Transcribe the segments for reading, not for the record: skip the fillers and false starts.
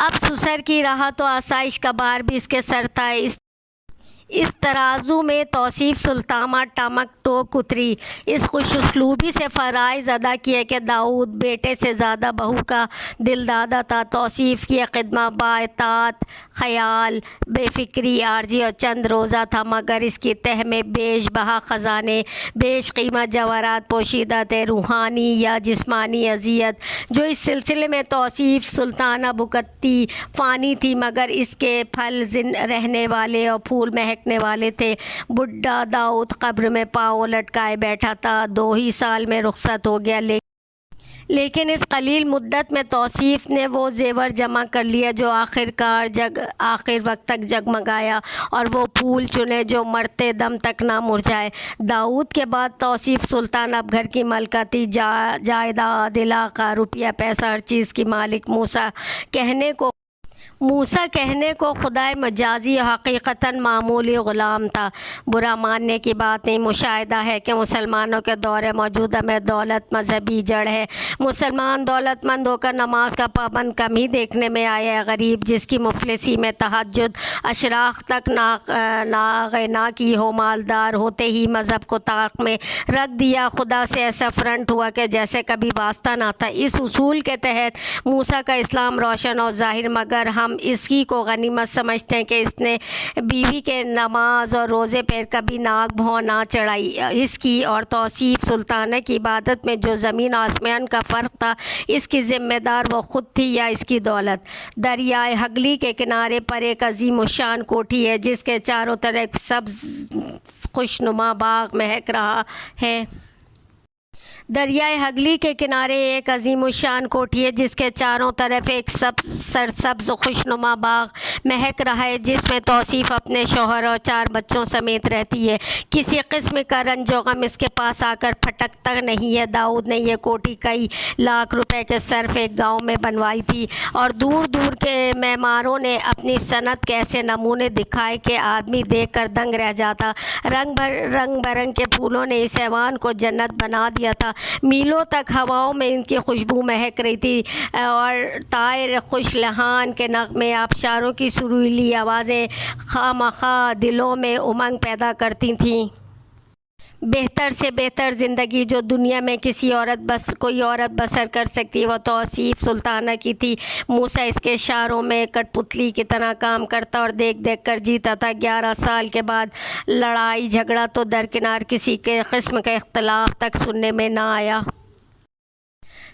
اب سسر کی رہا تو آسائش کا بار بھی اس کے سر تھا۔ اس ترازو میں توصیف سلطانہ ٹمک ٹوک اتری۔ اس خوش اسلوبی سے فرائض ادا کیے کہ داؤد بیٹے سے زیادہ بہو کا دل دادا تھا۔ توصیف کی خدمہ با اطاعت، خیال، بے فکری عارضی اور چند روزہ تھا، مگر اس کی تہ میں بیش بہا خزانے، بیش قیمت جواہرات پوشیدہ تھے، روحانی یا جسمانی اذیت جو اس سلسلے میں توصیف سلطانہ بھگتتی فانی تھی، مگر اس کے پھل زندہ رہنے والے اور پھول مہکنے والے تھے۔ بڈھا داؤد قبر میں پاؤں لٹکائے بیٹھا تھا۔ 2 ہی سال میں رخصت ہو گیا، لیکن اس قلیل مدت میں توصیف نے وہ زیور جمع کر لیا جو آخر وقت تک جگمگایا، اور وہ پھول چنے جو مرتے دم تک نہ مرجھائے۔ داؤد کے بعد توصیف سلطان اب گھر کی ملکہ تھی، جائیداد، علاقہ، روپیہ پیسہ، ہر چیز کی مالک۔ موسیٰ کہنے کو خدائے مجازی حقیقتاً معمولی غلام تھا۔ برا ماننے کی بات نہیں، مشاہدہ ہے کہ مسلمانوں کے دور موجودہ میں دولت مذہبی جڑ ہے۔ مسلمان دولت مند ہو کر نماز کا پابند کم ہی دیکھنے میں آیا ہے۔ غریب جس کی مفلسی میں تہجد اشراق تک ناغنا کی ہو، مالدار ہوتے ہی مذہب کو طاق میں رکھ دیا، خدا سے ایسا فرنٹ ہوا کہ جیسے کبھی واسطہ نہ تھا۔ اس اصول کے تحت موسیٰ کا اسلام روشن اور ظاہر، مگر ہم اس کی کو غنیمت سمجھتے ہیں کہ اس نے بیوی کے نماز اور روزے پر کبھی ناک بھوں نہ چڑھائی۔ اس کی اور توصیف سلطانہ کی عبادت میں جو زمین آسمان کا فرق تھا، اس کی ذمہ دار وہ خود تھی یا اس کی دولت؟ دریائے ہگلی کے کنارے پر ایک عظیم الشان کوٹھی ہے جس کے چاروں طرف سبز خوشنما باغ مہک رہا ہے۔ دریائے ہگلی کے کنارے ایک عظیم الشان کوٹھی ہے جس کے چاروں طرف ایک سرسبز خوشنما باغ مہک رہا ہے، جس میں توصیف اپنے شوہر اور 4 بچوں سمیت رہتی ہے۔ کسی قسم کا رنج و غم اس کے پاس آ کر پھٹکتا نہیں ہے۔ داؤد نے یہ کوٹھی کئی لاکھ روپے کے صرف ایک گاؤں میں بنوائی تھی، اور دور دور کے معماروں نے اپنی صنعت کے ایسے نمونے دکھائے کہ آدمی دیکھ کر دنگ رہ جاتا۔ رنگ برنگ کے پھولوں نے اس ایوان کو جنت بنا دیا تھا۔ میلوں تک ہواؤں میں ان کی خوشبو مہک رہی تھی، اور طائر خوش لہان کے نغمے، آبشاروں کی سریلی آوازیں خواہ دلوں میں امنگ پیدا کرتی تھیں۔ بہتر سے بہتر زندگی جو دنیا میں کوئی عورت بسر کر سکتی وہ توصیف سلطانہ کی تھی۔ موسیٰ اس کے اشاروں میں کٹ پتلی کی طرح کام کرتا اور دیکھ دیکھ کر جیتا تھا۔ 11 سال کے بعد لڑائی جھگڑا تو درکنار کسی کے قسم کا اختلاف تک سننے میں نہ آیا۔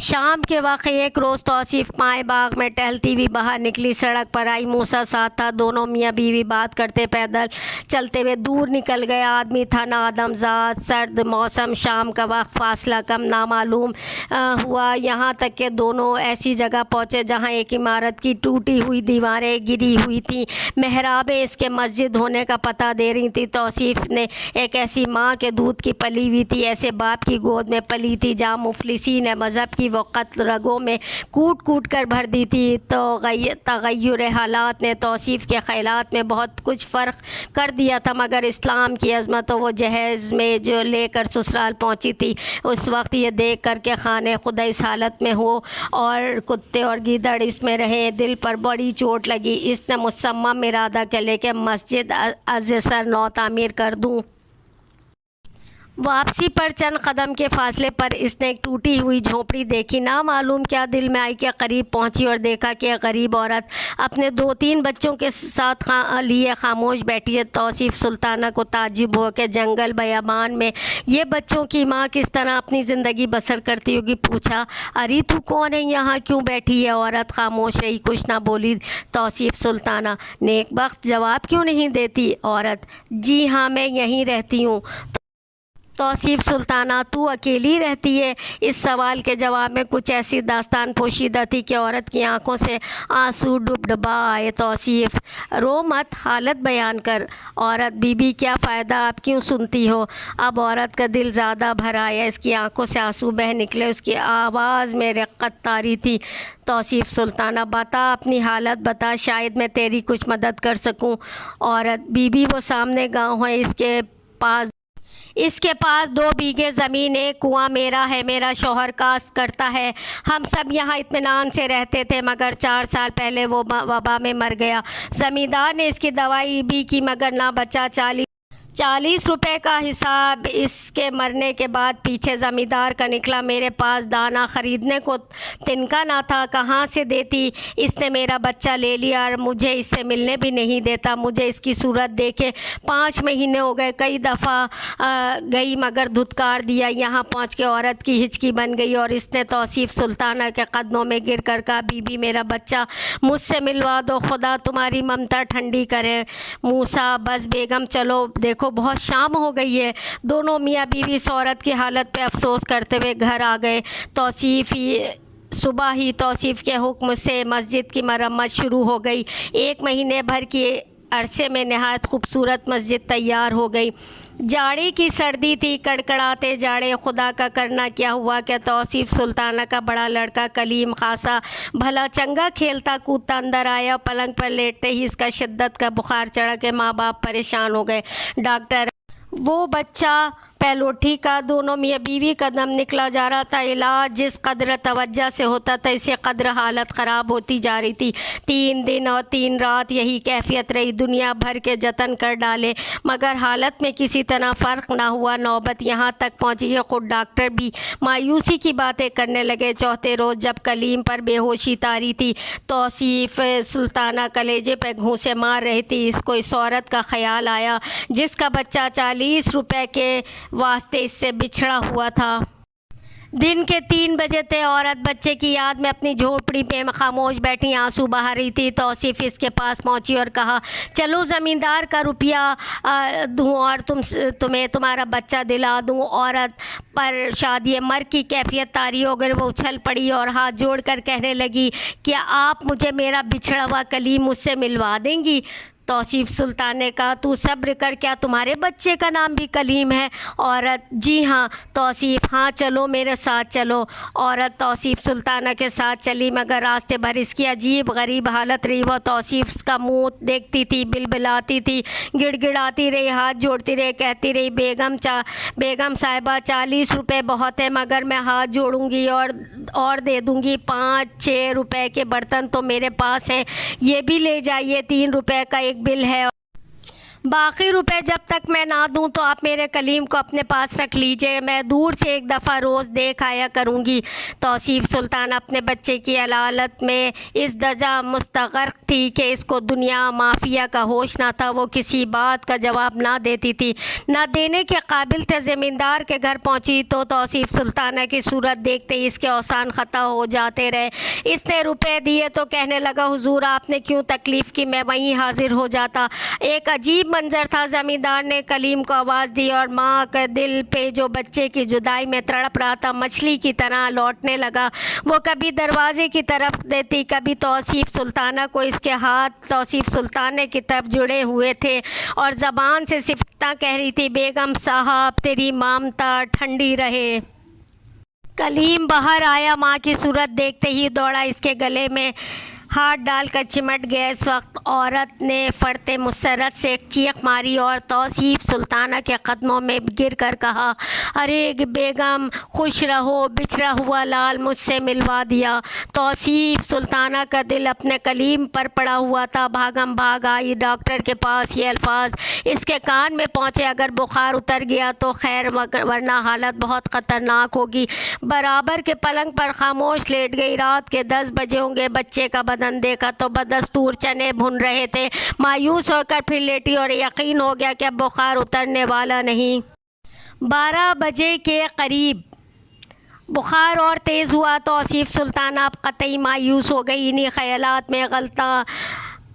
شام کے وقت ایک روز توصیف پائے باغ میں ٹہلتی ہوئی باہر نکلی، سڑک پر آئی، موسیٰ ساتھ تھا۔ دونوں میاں بیوی بات کرتے پیدل چلتے ہوئے دور نکل گئے۔ آدمی تھا نہ آدم ذات، سرد موسم، شام کا وقت، فاصلہ کم نامعلوم ہوا، یہاں تک کہ دونوں ایسی جگہ پہنچے جہاں ایک عمارت کی ٹوٹی ہوئی دیواریں گری ہوئی تھیں، محرابیں اس کے مسجد ہونے کا پتہ دے رہی تھیں۔ توصیف نے ایک ایسی ماں کے دودھ کی پلی ہوئی تھی، ایسے باپ کی گود میں پلی تھی جہاں مفلسین مذہب کی وہ قتل رگوں میں کوٹ کوٹ کر بھر دی تھی۔ تو تغیر حالات نے توصیف کے خیالات میں بہت کچھ فرق کر دیا تھا، مگر اسلام کی عظمت وہ جہیز میں جو لے کر سسرال پہنچی تھی، اس وقت یہ دیکھ کر کہ خانہ خدا اس حالت میں ہو اور کتے اور گیدڑ اس میں رہیں، دل پر بڑی چوٹ لگی۔ اس نے مصمم ارادہ کر لیا کہ مسجد از سر نو تعمیر کر دوں۔ واپسی پر چند قدم کے فاصلے پر اس نے ایک ٹوٹی ہوئی جھونپڑی دیکھی۔ نامعلوم کیا دل میں آئی کہ قریب پہنچی اور دیکھا کہ ایک غریب عورت اپنے 2-3 بچوں کے ساتھ لیے خاموش بیٹھی ہے۔ توصیف سلطانہ کو تعجب ہوا کہ جنگل بیابان میں یہ بچوں کی ماں کس طرح اپنی زندگی بسر کرتی ہوگی۔ پوچھا، ارے تو کون ہے، یہاں کیوں بیٹھی ہے؟ عورت خاموش رہی، کچھ نہ بولی۔ توصیف سلطانہ، نیک بخت، جواب کیوں نہیں دیتی؟ عورت، جی ہاں، میں یہیں رہتی ہوں۔ توصیف سلطانہ، تو اکیلی رہتی ہے؟ اس سوال کے جواب میں کچھ ایسی داستان پوشیدہ تھی کہ عورت کی آنکھوں سے آنسو ڈبڈبا آئے۔ توصیف، رو مت، حالت بیان کر۔ عورت، بی بی کیا فائدہ، آپ کیوں سنتی ہو؟ اب عورت کا دل زیادہ بھر آیا، اس کی آنکھوں سے آنسو بہہ نکلے، اس کی آواز میں رقت طاری تھی۔ توصیف سلطانہ، بتا، اپنی حالت بتا، شاید میں تیری کچھ مدد کر سکوں۔ عورت، بی بی وہ سامنے گاؤں ہے، اس کے پاس اس کے پاس 2 بیگھے زمین، ایک کنواں میرا ہے، میرا شوہر کاشت کرتا ہے، ہم سب یہاں اطمینان سے رہتے تھے، مگر 4 سال پہلے وہ وبا میں مر گیا۔ زمیندار نے اس کی دوائی بھی کی مگر نہ بچا۔ 40 روپے کا حساب اس کے مرنے کے بعد پیچھے زمیندار کا نکلا۔ میرے پاس دانہ خریدنے کو تنکا نہ تھا، کہاں سے دیتی؟ اس نے میرا بچہ لے لیا اور مجھے اس سے ملنے بھی نہیں دیتا۔ مجھے اس کی صورت دیکھے 5 مہینے ہو گئے، کئی دفعہ گئی مگر دھتکار دیا۔ یہاں پہنچ کے عورت کی ہچکی بن گئی اور اس نے توصیف سلطانہ کے قدموں میں گر کر کہا، بی بی میرا بچہ مجھ سے ملوا دو، خدا تمہاری ممتا ٹھنڈی کرے۔ موسیٰ بس بیگم چلو، دیکھو بہت شام ہو گئی ہے۔ دونوں میاں بیوی اس عورت کی حالت پہ افسوس کرتے ہوئے گھر آ گئے۔ صبح ہی توصیف کے حکم سے مسجد کی مرمت شروع ہو گئی۔ 1 مہینے بھر کے عرصے میں نہایت خوبصورت مسجد تیار ہو گئی۔ جاڑے کی سردی تھی، کڑکڑاتے جاڑے۔ خدا کا کرنا کیا ہوا کہ توصیف سلطانہ کا بڑا لڑکا کلیم خاصا بھلا چنگا کھیلتا کودتا اندر آیا۔ پلنگ پر لیٹتے ہی اس کا شدت کا بخار چڑھا کہ ماں باپ پریشان ہو گئے۔ ڈاکٹر وہ بچہ پہلوٹھی کا، دونوں میاں بیوی کا دم نکلا جا رہا تھا۔ علاج جس قدر توجہ سے ہوتا تھا اسی قدر حالت خراب ہوتی جا رہی تھی۔ 3 دن اور 3 رات یہی کیفیت رہی۔ دنیا بھر کے جتن کر ڈالے مگر حالت میں کسی طرح فرق نہ ہوا۔ نوبت یہاں تک پہنچی کہ خود ڈاکٹر بھی مایوسی کی باتیں کرنے لگے۔ چوتھے روز جب کلیم پر بے ہوشی طاری تھی، توصیف سلطانہ کلیجے پہ گھونسے مار رہی تھی، اس کو اس عورت کا خیال آیا جس کا بچہ 40 روپے کے واسطے اس سے بچھڑا ہوا تھا۔ دن کے 3 بجے تھے۔ عورت بچے کی یاد میں اپنی جھونپڑی پہ خاموش بیٹھی آنسو بہا رہی تھی۔ توصیف اس کے پاس پہنچی اور کہا، چلو زمیندار کا روپیہ دوں اور تمہیں تمہارا بچہ دلا دوں۔ عورت پر شادی مر کی کیفیت طاری ہو گئی۔ وہ اچھل پڑی اور ہاتھ جوڑ کر کہنے لگی، کیا آپ مجھے میرا بچھڑا ہوا کلیم مجھ سے ملوا دیں گی؟ توصیف سلطان نے کہا، تو صبر کر، کیا تمہارے بچے کا نام بھی کلیم ہے؟ عورت، جی ہاں۔ توصیف، ہاں چلو میرے ساتھ چلو۔ عورت توصیف سلطانہ کے ساتھ چلی مگر راستے بھر اس کی عجیب غریب حالت رہی۔ وہ توصیف کا منہ دیکھتی تھی، بلبلاتی تھی، گڑ گڑاتی رہی، ہاتھ جوڑتی رہی، کہتی رہی، بیگم صاحبہ 40 روپے بہت ہے مگر میں ہاتھ جوڑوں گی اور دے دوں گی۔ 5-6 روپے کے برتن تو میرے پاس ہیں، یہ بھی لے جائیے۔ 3 روپے کا ایک بل ہے، باقی روپے جب تک میں نہ دوں تو آپ میرے کلیم کو اپنے پاس رکھ لیجئے، میں دور سے ایک دفعہ روز دیکھ آیا کروں گی۔ توصیف سلطان اپنے بچے کی علالت میں اس درجہ مستغرق تھی کہ اس کو دنیا مافیا کا ہوش نہ تھا۔ وہ کسی بات کا جواب نہ دیتی تھی، نہ دینے کے قابل تھے۔ زمیندار کے گھر پہنچی تو توصیف سلطانہ کی صورت دیکھتے ہی اس کے اوسان خطا ہو جاتے رہے۔ اس نے روپے دیے تو کہنے لگا، حضور آپ نے کیوں تکلیف کی، میں وہیں حاضر ہو جاتا۔ ایک عجیب منظر تھا۔ زمیندار نے کلیم کو آواز دی اور ماں کے دل پہ جو بچے کی جدائی میں تڑپ رہا تھا مچھلی کی طرح لوٹنے لگا۔ وہ کبھی دروازے کی طرف دیتی، کبھی توصیف سلطانہ کو۔ اس کے ہاتھ توصیف سلطانہ کی طرف جڑے ہوئے تھے اور زبان سے صرف اتنا کہہ رہی تھی، بیگم صاحب تیری مامتا ٹھنڈی رہے۔ کلیم باہر آیا، ماں کی صورت دیکھتے ہی دوڑا، اس کے گلے میں ہاتھ ڈال کر چمٹ گیا۔ اس وقت عورت نے فرط مسرت سے ایک چیخ ماری اور توصیف سلطانہ کے قدموں میں گر کر کہا، ارے بیگم خوش رہو، بچھڑا ہوا لال مجھ سے ملوا دیا۔ توصیف سلطانہ کا دل اپنے کلیم پر پڑا ہوا تھا، بھاگم بھاگ آئی ڈاکٹر کے پاس۔ یہ الفاظ اس کے کان میں پہنچے، اگر بخار اتر گیا تو خیر ورنہ حالت بہت خطرناک ہوگی۔ برابر کے پلنگ پر خاموش لیٹ گئی۔ رات کے 10 بجے ہوں گے۔ بچے کا بدن دیکھا تو بدستور چنے بھن رہے تھے۔ مایوس ہو کر پھر لیٹی اور یقین ہو گیا کہ اب بخار اترنے والا نہیں۔ 12 بجے کے قریب بخار اور تیز ہوا۔ توصیف سلطانہ اب قطعی مایوس ہو گئی۔ انہی خیالات میں غلطہ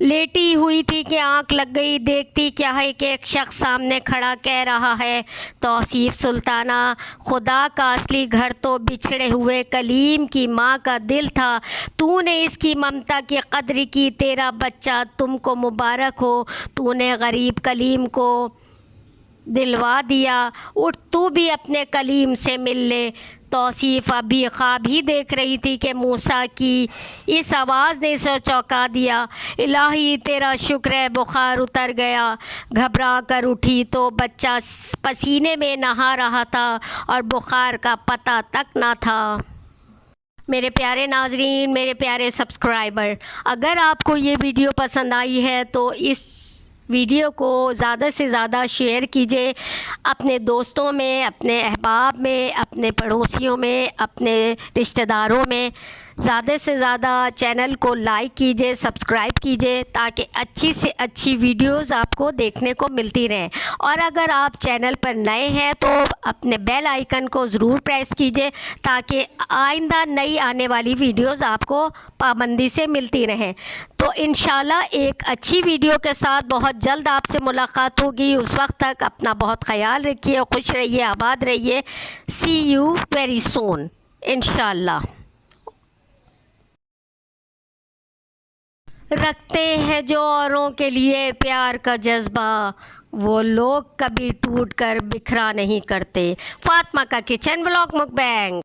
لیٹی ہوئی تھی کہ آنکھ لگ گئی۔ دیکھتی کیا ہے کہ ایک شخص سامنے کھڑا کہہ رہا ہے، توصیف سلطانہ، خدا کا اصلی گھر تو بچھڑے ہوئے کلیم کی ماں کا دل تھا۔ تو نے اس کی ممتا کی قدر کی، تیرا بچہ تم کو مبارک ہو۔ تو نے غریب کلیم کو دلوا دیا، اٹھ تو بھی اپنے کلیم سے مل لے۔ توصیف ابھی خواب ہی دیکھ رہی تھی کہ موسیٰ کی اس آواز نے اسے چونکا دیا۔ الہی تیرا شکر ہے، بخار اتر گیا۔ گھبرا کر اٹھی تو بچہ پسینے میں نہا رہا تھا اور بخار کا پتہ تک نہ تھا۔ میرے پیارے ناظرین، میرے پیارے سبسکرائبر، اگر آپ کو یہ ویڈیو پسند آئی ہے تو اس ویڈیو کو زیادہ سے زیادہ شیئر کیجیے اپنے دوستوں میں، اپنے احباب میں، اپنے پڑوسیوں میں، اپنے رشتہ داروں میں۔ زیادہ سے زیادہ چینل کو لائک کیجیے، سبسکرائب کیجیے تاکہ اچھی سے اچھی ویڈیوز آپ کو دیکھنے کو ملتی رہیں۔ اور اگر آپ چینل پر نئے ہیں تو اپنے بیل آئیکن کو ضرور پریس کیجیے تاکہ آئندہ نئی آنے والی ویڈیوز آپ کو پابندی سے ملتی رہیں۔ تو انشاءاللہ ایک اچھی ویڈیو کے ساتھ بہت جلد آپ سے ملاقات ہوگی۔ اس وقت تک اپنا بہت خیال رکھیے، خوش رہیے، آباد رہیے۔ سی یو ویری سون انشاءاللہ۔ رکھتے ہیں جو اوروں کے لیے پیار کا جذبہ، وہ لوگ کبھی ٹوٹ کر بکھرا نہیں کرتے۔ فاطمہ کا کچن ولاگ مکبینگ۔